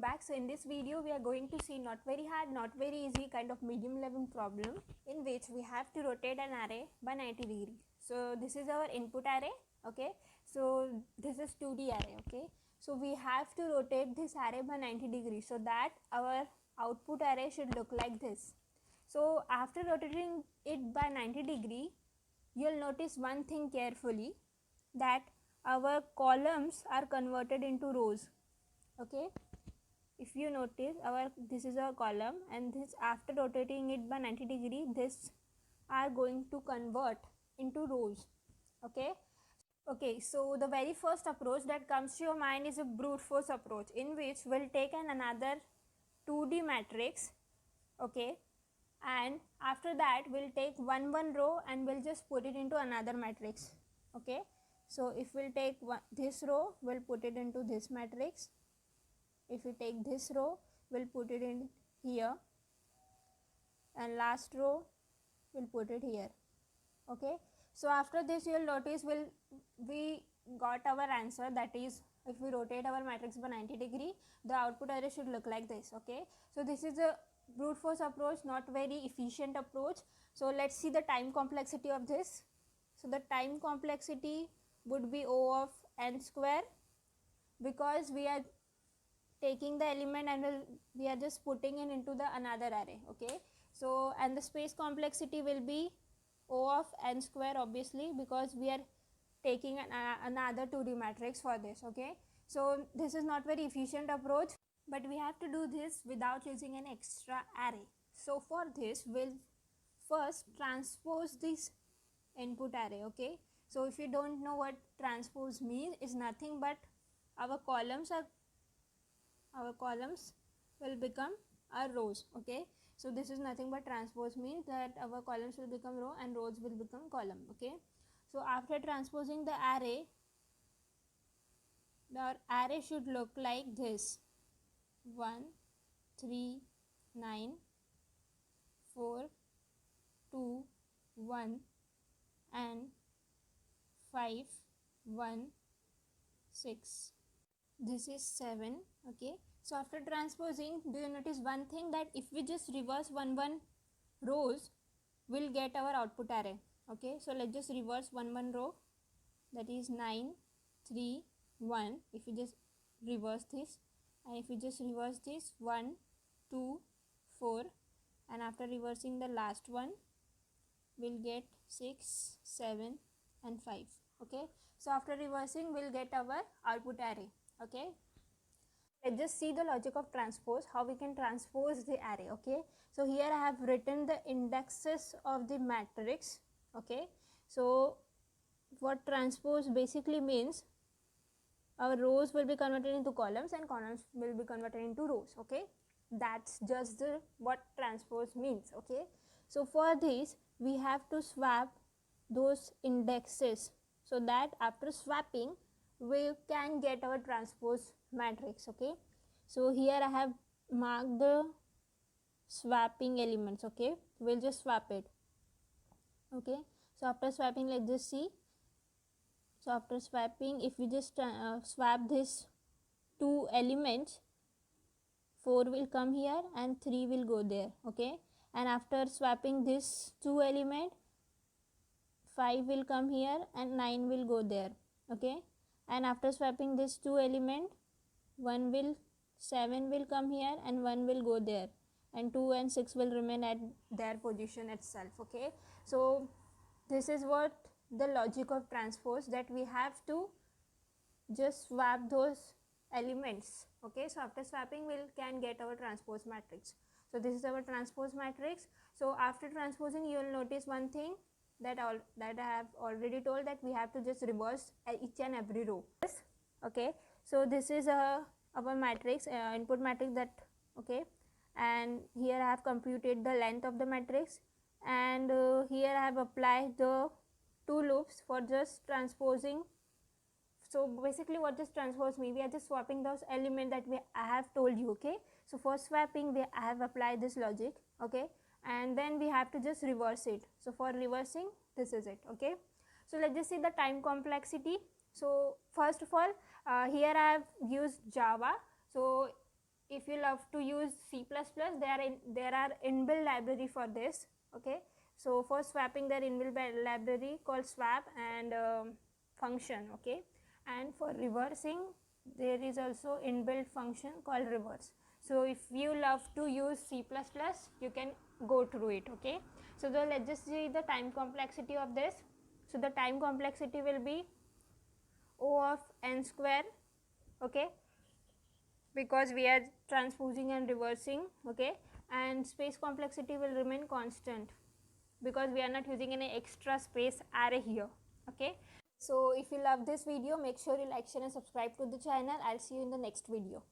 back. So in this video we are going to see not very hard, not very easy kind of medium level problem in which we have to rotate an array by 90 degree. So this is our input array, okay. So this is 2D array, okay. So we have to rotate this array by 90 degrees so that our output array should look like this. So after rotating it by 90 degree, you'll notice one thing carefully, that our columns are converted into rows, okay. If you notice, this is our column, and this, after rotating it by 90 degree, this are going to convert into rows, okay. So the very first approach that comes to your mind is a brute force approach, in which we'll take another 2D matrix, okay, and after that we'll take one row and we'll just put it into another matrix, okay. So if we'll take this row, we'll put it into this matrix. If we take this row, we'll put it in here, and last row we'll put it here, okay. So after this, you'll notice we got our answer, that is, if we rotate our matrix by 90 degree, the output array should look like this, okay. So this is a brute force approach, not very efficient approach. So let's see the time complexity of this. So the time complexity would be O of n square, because we are taking the element and we are just putting it into the another array, okay. So and the space complexity will be O of n square, obviously, because we are taking another 2D matrix for this, okay. So this is not very efficient approach, but we have to do this without using an extra array. So for this, we'll first transpose this input array, okay. So if you don't know what transpose means, is nothing but our columns will become our rows, okay. So this is nothing but transpose means that our columns will become row and rows will become column, okay. So after transposing the array should look like this: 1 3 9 4 2 1 and 5 1 6. This is 7, okay. So after transposing, do you notice one thing, that if we just reverse one rows, we'll get our output array, okay. So let's just reverse one row, that is 9 3 1. If we just reverse this, and if we just reverse this 1 2 4, and after reversing the last one, we'll get 6 7 and 5, okay. So after reversing, we'll get our output array, okay. Let's just see the logic of transpose, how we can transpose the array, okay. So here I have written the indexes of the matrix, okay. So what transpose basically means, our rows will be converted into columns and columns will be converted into rows, okay. That's just what transpose means, okay. So for this, we have to swap those indexes, so that after swapping, we can get our transpose matrix, okay. So here I have marked the swapping elements, okay. We'll just swap it, okay. So after swapping, let's just see. So after swapping, if we just swap this two elements, 4 will come here and 3 will go there, okay. And after swapping this two element, 5 will come here and 9 will go there, okay. And after swapping this two element, 7 will come here and 1 will go there, and 2 and 6 will remain at their position itself, okay. So this is what the logic of transpose, that we have to just swap those elements, okay. So after swapping, we can get our transpose matrix. So this is our transpose matrix. So after transposing, you will notice one thing, that I have already told, that we have to just reverse each and every row, okay. So this is our matrix, input matrix, that, okay. And here I have computed the length of the matrix, and here I have applied the two loops for just transposing. So basically what this transpose means, we are just swapping those elements that I have told you, okay. So for swapping, I have applied this logic, okay, and then we have to just reverse it. So for reversing, this is it, okay. So let's just see the time complexity. So first of all, here I have used Java. So if you love to use C++, there are inbuilt library for this. Okay, so for swapping there inbuilt library called swap and function. Okay, and for reversing there is also inbuilt function called reverse. So if you love to use C++, you can go through it. Okay, so let's just see the time complexity of this. So the time complexity will be O of n square. Okay, because we are transposing and reversing. Okay, and space complexity will remain constant because we are not using any extra space array here. Okay, so if you love this video, make sure you like, share and subscribe to the channel. I'll see you in the next video.